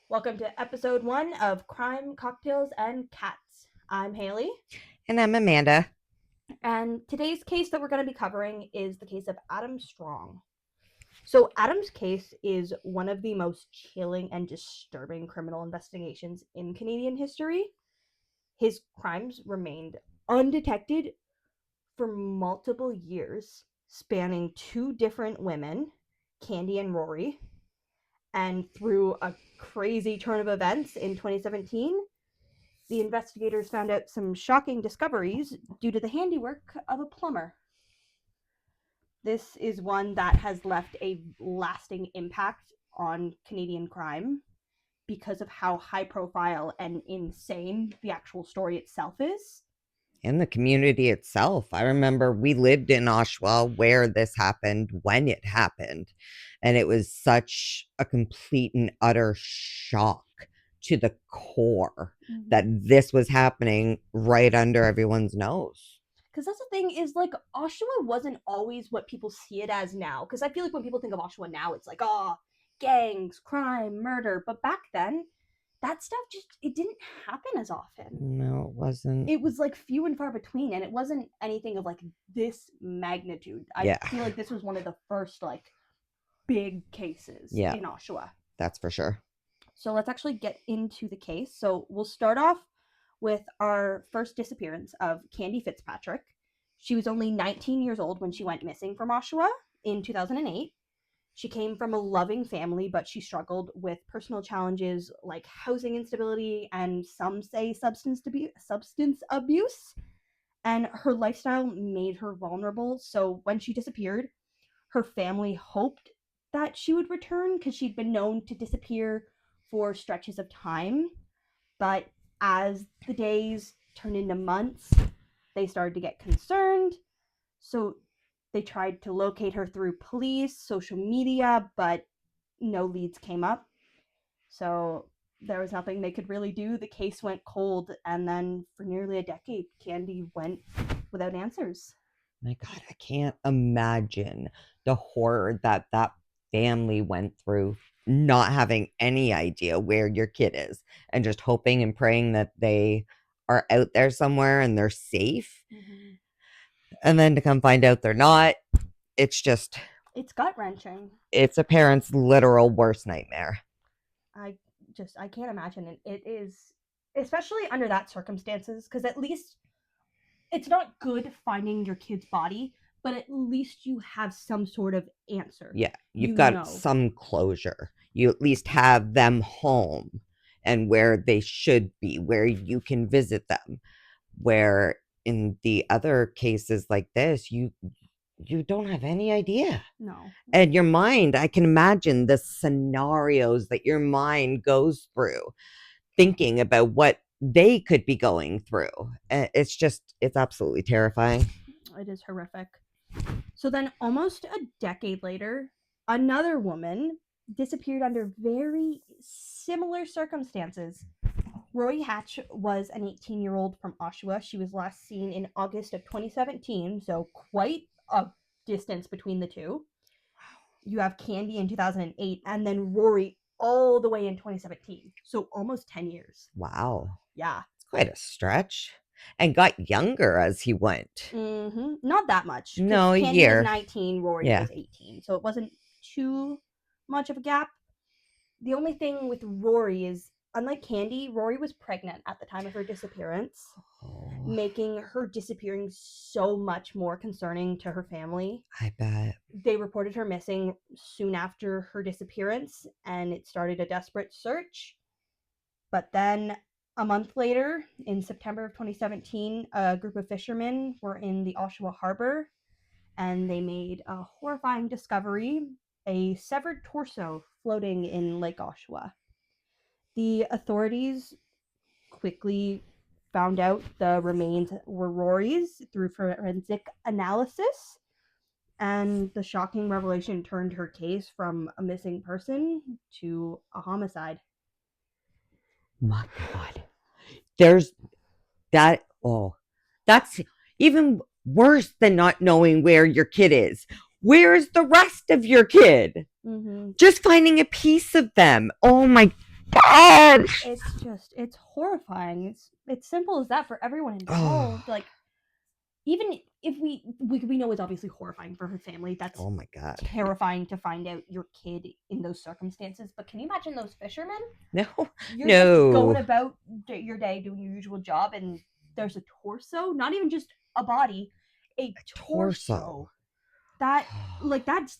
Welcome to episode 1 of Crime, Cocktails, and Cats. I'm Haley, And I'm Amanda. and today's case that we're going to be covering is the case of Adam Strong. So, Adam's case is one of the most chilling and disturbing criminal investigations in Canadian history. His crimes remained undetected for multiple years, spanning two different women, Kandi and Rori. And through a crazy turn of events in 2017, the investigators found out some shocking discoveries due to the handiwork of a plumber. This is one that has left a lasting impact on Canadian crime because of how high profile and insane the actual story itself is. In the community itself. I remember we lived in Oshawa where this happened, when it happened. And it was such a complete and utter shock to the core that this was happening right under everyone's nose. Because that's the thing is, like, Oshawa wasn't always what people see it as now. Because I feel like when people think of Oshawa now, it's like, oh, gangs, crime, murder. But back then, that stuff it didn't happen as often. No, it wasn't. It was like few and far between, and it wasn't anything of like this magnitude. I feel like this was one of the first like big cases in Oshawa. That's for sure. So let's actually get into the case. So we'll start off with our first disappearance of Kandi Fitzpatrick. She was only 19 years old when she went missing from Oshawa in 2008. She came from a loving family, but she struggled with personal challenges like housing instability and some say substance abuse. And her lifestyle made her vulnerable. So when she disappeared, her family hoped that she would return because she'd been known to disappear for stretches of time. But as the days turned into months, they started to get concerned. So they tried to locate her through police, social media, but no leads came up. So there was nothing they could really do. The case went cold, and then for nearly a decade, Kandi went without answers. My God, I can't imagine the horror that family went through, not having any idea where your kid is and just hoping and praying that they are out there somewhere and they're safe. Mm-hmm. And then to come find out they're not, it's gut-wrenching. It's a parent's literal worst nightmare. I can't imagine it. It is, especially under that circumstances, because at least it's not good finding your kid's body, but at least you have some sort of answer. Yeah, you've got some closure. You at least have them home and where they should be, where you can visit them. Where in the other cases like this, you don't have any idea. No. And your mind, I can imagine the scenarios that your mind goes through thinking about what they could be going through. It's absolutely terrifying. It is horrific. So then almost a decade later, another woman disappeared under very similar circumstances. Rori Hache was an 18-year-old from Oshawa. She was last seen in August of 2017, so quite a distance between the two. You have Kandi in 2008, and then Rori all the way in 2017, so almost 10 years. Wow. Yeah. It's quite a stretch. And got younger as he went. Mm-hmm. Not that much. No, a Kandi year. was 19, Rori was 18, so it wasn't too much of a gap. The only thing with Rori is, unlike Kandi, Rori was pregnant at the time of her disappearance, making her disappearing so much more concerning to her family. I bet. They reported her missing soon after her disappearance, and it started a desperate search. But then, a month later, in September of 2017, a group of fishermen were in the Oshawa Harbor, and they made a horrifying discovery: a severed torso floating in Lake Oshawa. The authorities quickly found out the remains were Rori's through forensic analysis, and the shocking revelation turned her case from a missing person to a homicide. My God. There's that. Oh, that's even worse than not knowing where your kid is. Where's the rest of your kid? Mm-hmm. Just finding a piece of them. Oh my God. It's horrifying. It's simple as that for everyone involved. Oh, Like, even if we know it's obviously horrifying for her family. That's oh my God. terrifying to find out your kid in those circumstances. But can you imagine those fishermen? No, You're just going no. about your day doing your usual job, and there's a torso, not even just a body, a torso. Torso. That like that's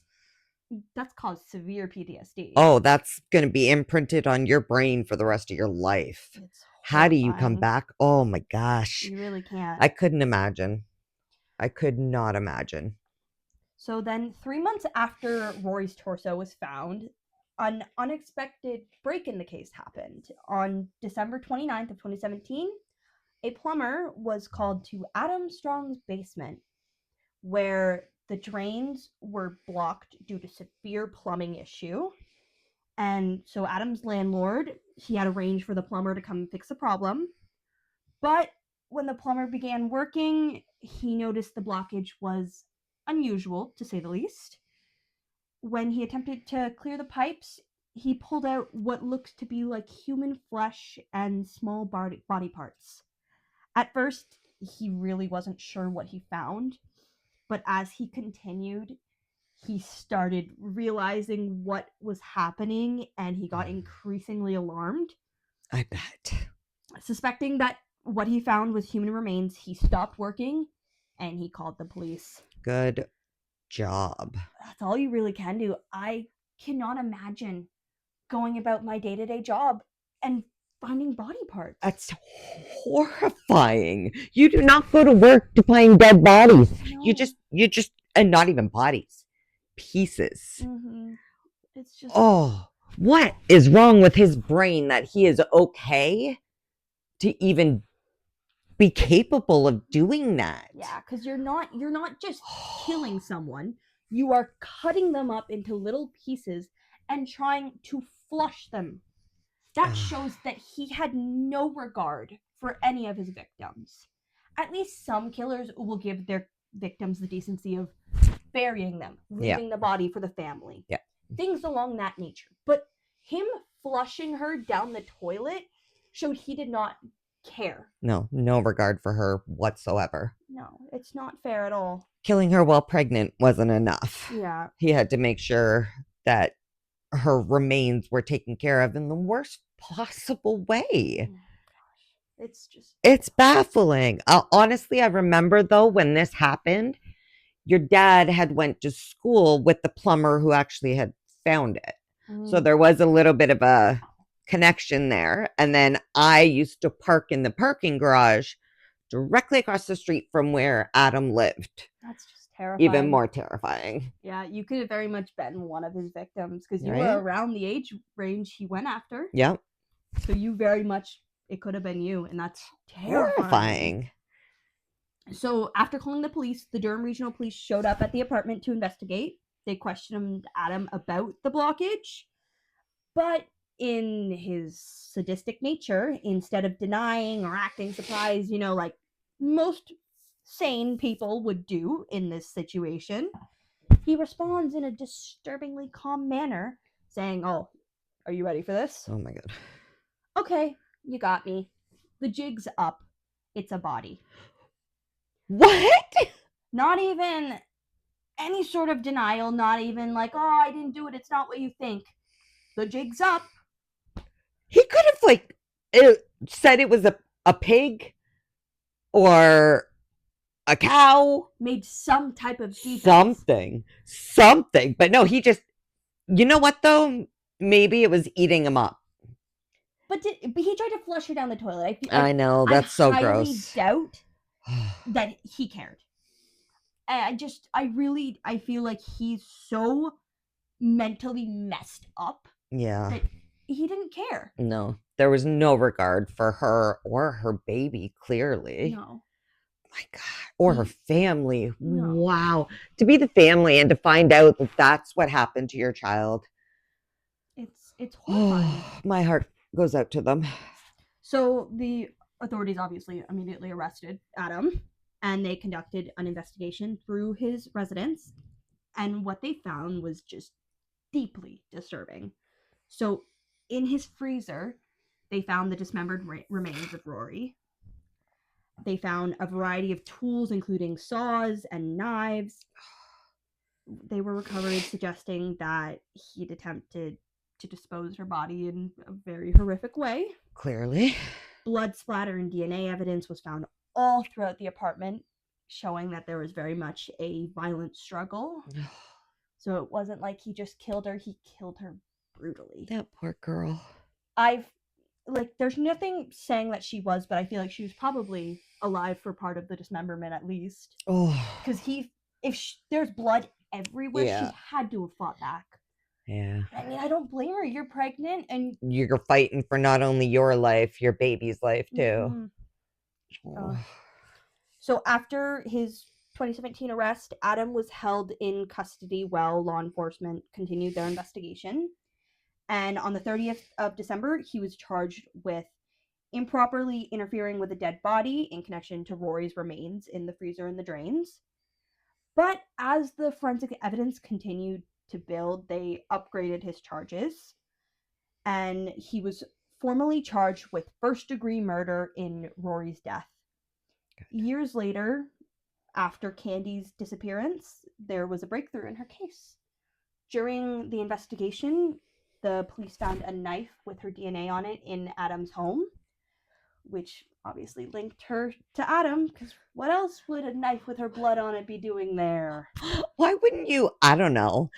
caused severe PTSD. Oh, that's going to be imprinted on your brain for the rest of your life. It's How do you come horrifying. back? Oh my gosh. You really can't. I couldn't imagine. I could not imagine. So then, 3 months after Rory's torso was found, an unexpected break in the case happened. On December 29th of 2017, a plumber was called to Adam Strong's basement, where the drains were blocked due to severe plumbing issue. And so Adam's landlord, he had arranged for the plumber to come fix the problem. But when the plumber began working, he noticed the blockage was unusual, to say the least. When he attempted to clear the pipes, he pulled out what looks to be like human flesh and small body parts. At first, he really wasn't sure what he found, but as he continued, he started realizing what was happening and he got increasingly alarmed. I bet. Suspecting that what he found was human remains, he stopped working and he called the police. Good job. That's all you really can do. I cannot imagine going about my day-to-day job and finding body parts. That's horrifying. You do not go to work to find dead bodies. No. You just, and not even bodies, pieces. Mm-hmm. It's just. Oh, what is wrong with his brain that he is okay to even be capable of doing that? Yeah, because you're not just killing someone. You are cutting them up into little pieces and trying to flush them. That shows that he had no regard for any of his victims. At least some killers will give their victims the decency of burying them, leaving the body for the family. Yeah. Things along that nature. But him flushing her down the toilet showed he did not care. No regard for her whatsoever. No, it's not fair at all. Killing her while pregnant wasn't enough. Yeah. He had to make sure that her remains were taken care of in the worst possible way. It's baffling. Honestly, I remember though when this happened, your dad had went to school with the plumber who actually had found it. So there was a little bit of a connection there. And then I used to park in the parking garage directly across the street from where Adam lived. That's just terrifying. Even more terrifying. Yeah, you could have very much been one of his victims because you were around the age range he went after. Yep. So you very much, it could have been you, and that's terrifying. So after calling the police, the Durham Regional Police showed up at the apartment to investigate. They questioned Adam about the blockage, but in his sadistic nature, instead of denying or acting surprised, like most sane people would do in this situation, he responds in a disturbingly calm manner, saying, "Oh, are you ready for this?" Oh my God. "Okay, you got me. The jig's up. It's a body." What? Not even any sort of denial, not even like, "Oh, I didn't do it. It's not what you think." The jig's up. He could have said it was a pig or a cow. Made some type of details. Something. But no, he just, you know what though? Maybe it was eating him up. But he tried to flush her down the toilet. I know, that's so gross. I doubt that he cared. I feel like he's so mentally messed up. Yeah. That he didn't care. No, there was no regard for her or her baby, clearly. No. My God. Or her family. No. Wow. To be the family and to find out that that's what happened to your child. It's horrifying. My heart goes out to them. So the authorities obviously immediately arrested Adam, and they conducted an investigation through his residence, and what they found was just deeply disturbing. So in his freezer, they found the dismembered remains of Rori. They found a variety of tools, including saws and knives. They were recovered, suggesting that he'd attempted to dispose her body in a very horrific way. Clearly. Blood splatter and DNA evidence was found all throughout the apartment, showing that there was very much a violent struggle. So it wasn't like he just killed her, he killed her brutally. That poor girl. There's nothing saying that she was, but I feel like she was probably alive for part of the dismemberment at least. Oh. Because there's blood everywhere, she had to have fought back. Yeah. I mean, I don't blame her. You're pregnant and you're fighting for not only your life, your baby's life too. Mm-hmm. So after his 2017 arrest, Adam was held in custody while law enforcement continued their investigation. And on the 30th of December, he was charged with improperly interfering with a dead body in connection to Rory's remains in the freezer and the drains. But as the forensic evidence continued to build, they upgraded his charges. And he was formally charged with first-degree murder in Rory's death. Years later, after Kandi's disappearance, there was a breakthrough in her case. During the investigation, the police found a knife with her DNA on it in Adam's home, which obviously linked her to Adam, because what else would a knife with her blood on it be doing there? Why wouldn't you, I don't know,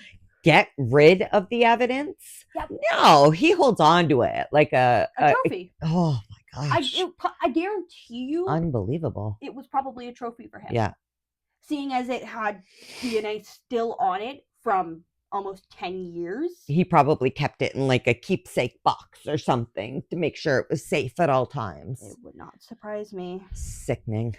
get rid of the evidence? Yep. No, he holds on to it like a trophy. Oh my gosh. I guarantee you. Unbelievable. It was probably a trophy for him. Yeah. Seeing as it had DNA still on it from almost 10 years. He probably kept it in like a keepsake box or something to make sure it was safe at all times. It would not surprise me. Sickening.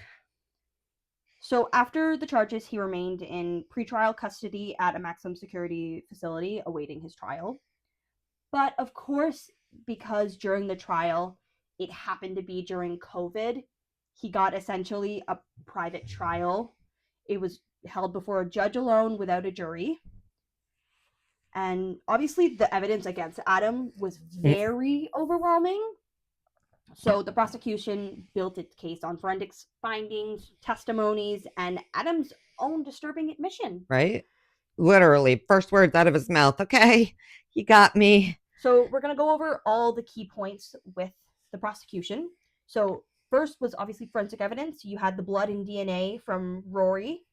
So after the charges, he remained in pretrial custody at a maximum security facility awaiting his trial. But of course, because during the trial, it happened to be during COVID, he got essentially a private trial. It was held before a judge alone without a jury. And obviously the evidence against Adam was very overwhelming. So the prosecution built its case on forensics findings, testimonies, and Adam's own disturbing admission. Right? Literally, first words out of his mouth. Okay, you got me. So we're going to go over all the key points with the prosecution. So first was obviously forensic evidence. You had the blood and DNA from Rori,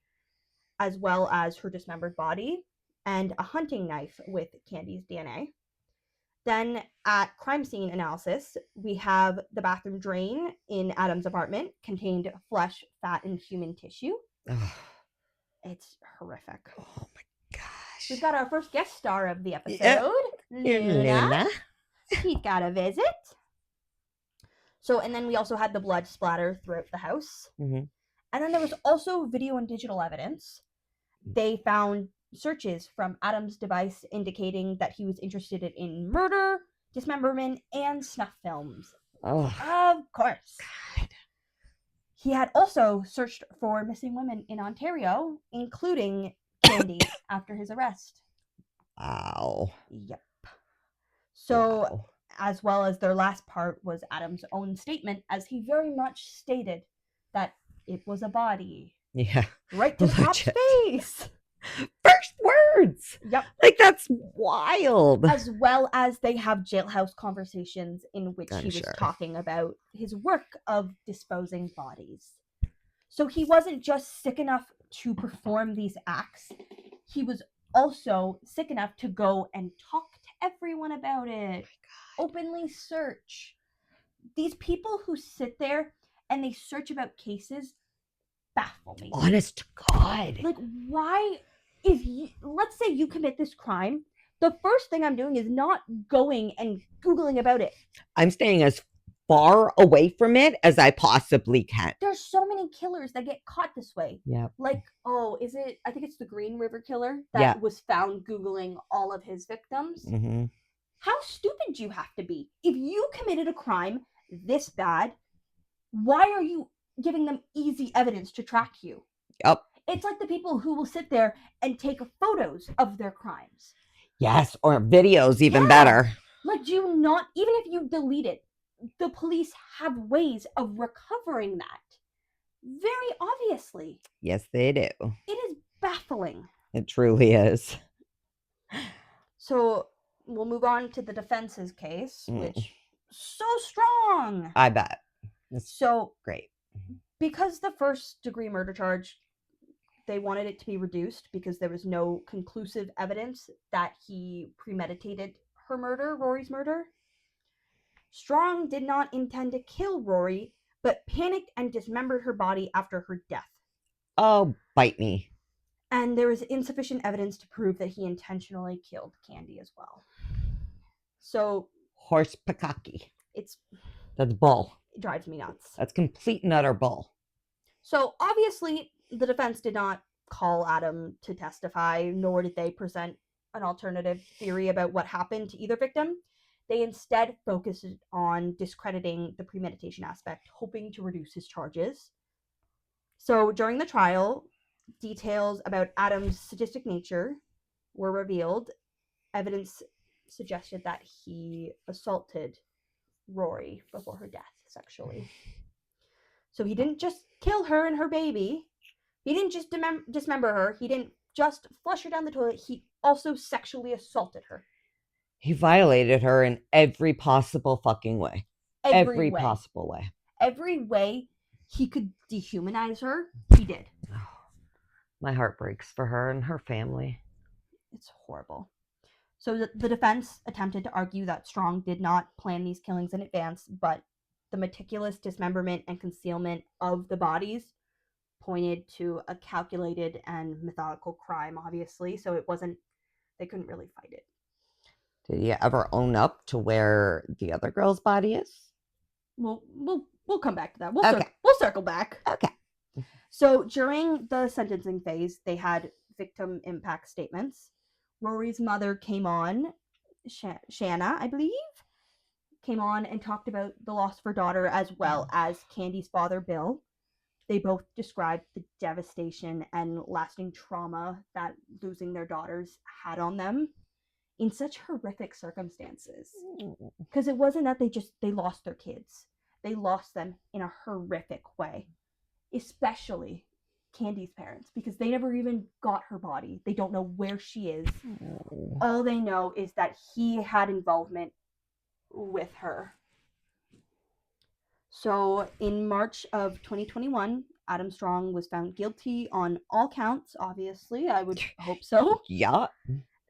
as well as her dismembered body, and a hunting knife with Kandi's DNA. Then at crime scene analysis, we have the bathroom drain in Adam's apartment contained flesh, fat, and human tissue. Ugh. It's horrific. Oh my gosh. We've got our first guest star of the episode, Luna. He got a visit. So, and then we also had the blood splatter throughout the house. Mm-hmm. And then there was also video and digital evidence. They found searches from Adam's device indicating that he was interested in murder, dismemberment, and snuff films. Oh. Of course. God. He had also searched for missing women in Ontario, including Kandi, after his arrest. Wow. Yep. So, as well as their last part was Adam's own statement, as he very much stated that it was a body. Yeah. Right to the cop's face. First words. Yep. Like, that's wild. As well as they have jailhouse conversations in which he was talking about his work of disposing bodies. So he wasn't just sick enough to perform these acts. He was also sick enough to go and talk to everyone about it. Openly search. These people who sit there and they search about cases baffle me. Honest to God. Like, why let's say you commit this crime, the first thing I'm doing is not going and Googling about it. I'm staying as far away from it as I possibly can. There's so many killers that get caught this way. Yeah. Like, I think it's the Green River killer that was found Googling all of his victims. Mm-hmm. How stupid do you have to be? If you committed a crime this bad, why are you giving them easy evidence to track you? Yep. It's like the people who will sit there and take photos of their crimes. Yes, or videos, even better. Like, do you not, even if you delete it, the police have ways of recovering that. Very obviously. Yes, they do. It is baffling. It truly is. So we'll move on to the defense's case, Mm. which so strong. I bet. It's So great. because the first degree murder charge, they wanted it to be reduced because there was no conclusive evidence that he premeditated her murder, Rory's murder. Strong did not intend to kill Rory, but panicked and dismembered her body after her death. Oh, bite me. And there was insufficient evidence to prove that he intentionally killed Kandi as well. So Horse pakaki. That's bull. It drives me nuts. That's complete and utter bull. So obviously, the defense did not call Adam to testify, nor did they present an alternative theory about what happened to either victim. They instead focused on discrediting the premeditation aspect, hoping to reduce his charges. So during the trial, details about Adam's sadistic nature were revealed. Evidence suggested that he assaulted Rory before her death sexually. So he didn't just kill her and her baby. He didn't just dismember her. He didn't just flush her down the toilet. He also sexually assaulted her. He violated her in every possible fucking way. Every way. possible way. Every way he could dehumanize her, he did. My heart breaks for her and her family. It's horrible. So the defense attempted to argue that Strong did not plan these killings in advance, but the meticulous dismemberment and concealment of the bodies pointed to a calculated and methodical crime, obviously. So it wasn't, they couldn't really fight it. Did he ever own up to where the other girl's body is? We'll come back to that. We'll circle back. Okay. So during the sentencing phase, they had victim impact statements. Rory's mother came on, Shanna, I believe, came on and talked about the loss of her daughter as well as Kandi's father, Bill. They both described the devastation and lasting trauma that losing their daughters had on them in such horrific circumstances. Because it wasn't that they lost their kids. They lost them in a horrific way. Especially Kandi's parents, because they never even got her body. They don't know where she is. All they know is that he had involvement with her. So in March of 2021, Adam Strong was found guilty on all counts, obviously. I would hope so. Yeah.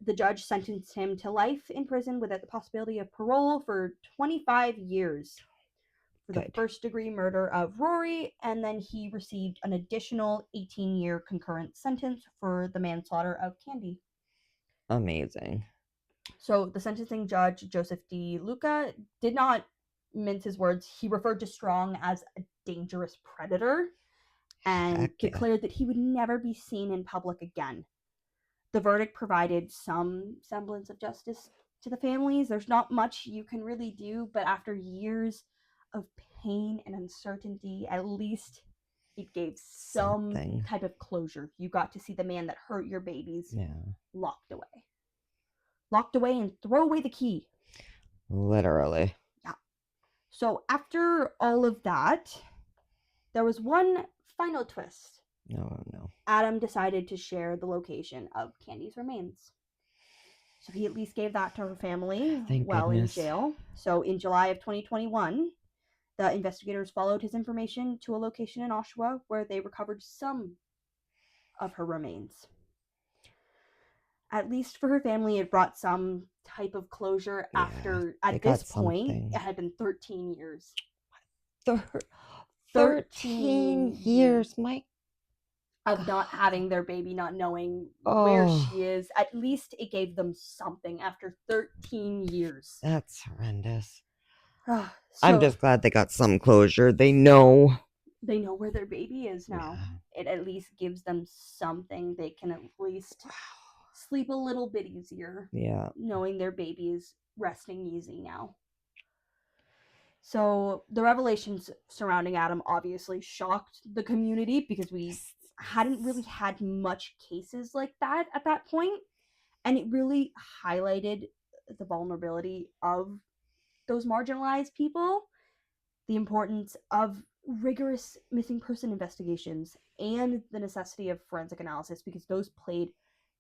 The judge sentenced him to life in prison without the possibility of parole for 25 years for the first-degree murder of Rory, and then he received an additional 18-year concurrent sentence for the manslaughter of Kandi. Amazing. So the sentencing judge, Joseph D. Luca, did not mince his words. He referred to Strong as a dangerous predator and declared that he would never be seen in public again. The verdict provided some semblance of justice to the families. There's not much you can really do, but after years of pain and uncertainty, at least it gave some type of closure. You got to see the man that hurt your babies locked away and throw away the key. Literally. Yeah. So after all of that, there was one final twist. No. Adam decided to share the location of Kandi's remains. So he at least gave that to her family while in jail. So in July of 2021, the investigators followed his information to a location in Oshawa where they recovered some of her remains. At least for her family, it brought some type of closure after, at this point, it had been 13 years. 13 years, Mike. Of not having their baby, not knowing where she is. At least it gave them something after 13 years. That's horrendous. I'm just glad they got some closure. They know where their baby is now. Yeah. It at least gives them something. They can at least sleep a little bit easier. Yeah. Knowing their baby is resting easy now. So the revelations surrounding Adam obviously shocked the community because we hadn't really had much cases like that at that point, and it really highlighted the vulnerability of those marginalized people, the importance of rigorous missing person investigations, and the necessity of forensic analysis, because those played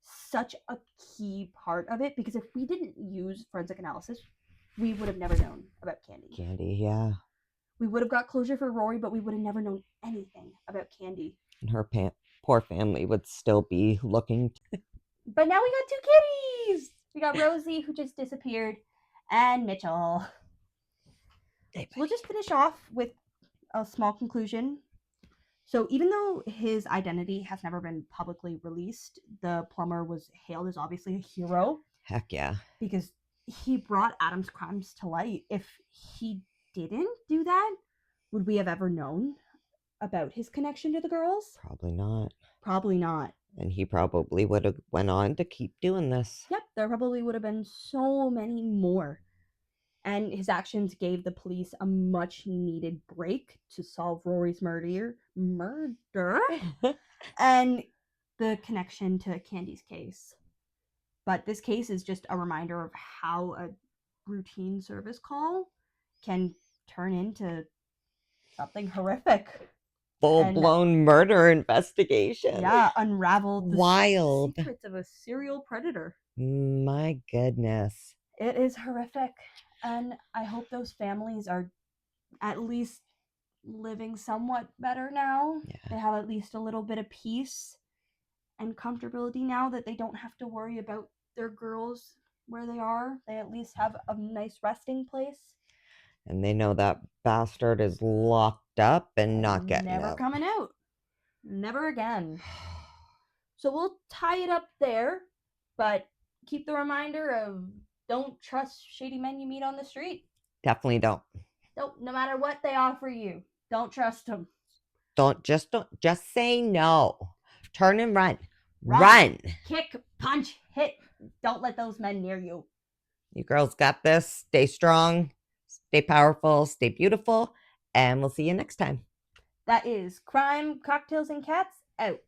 such a key part of it. Because if we didn't use forensic analysis, we would have never known about Kandi. Kandi, yeah. We would have got closure for Rori, but we would have never known anything about Kandi. And her poor family would still be looking. But now we got two kitties! We got Rosie, who just disappeared, and Mitchell. So we'll just finish off with a small conclusion. So even though his identity has never been publicly released, the plumber was hailed as obviously a hero. Heck yeah. Because he brought Adam's crimes to light. If he didn't do that, would we have ever known about his connection to the girls? Probably not. Probably not. And he probably would have went on to keep doing this. Yep, there probably would have been so many more. And his actions gave the police a much needed break to solve Rory's murder and the connection to Kandi's case. But this case is just a reminder of how a routine service call can turn into something horrific. Full-blown murder investigation. Yeah, unraveled wild secrets of a serial predator. My goodness. It is horrific. And I hope those families are at least living somewhat better now. Yeah. They have at least a little bit of peace and comfortability now that they don't have to worry about their girls where they are. They at least have a nice resting place. And they know that bastard is locked up and not getting never out. Coming out. Never again. So we'll tie it up there, but keep the reminder of don't trust shady men you meet on the street. Definitely don't. No matter what they offer you, don't trust them. Just say no. Turn and run. Run. Kick, punch, hit. Don't let those men near you. You girls got this. Stay strong, stay powerful, stay beautiful, and we'll see you next time. That is Crime, Cocktails, and Cats out.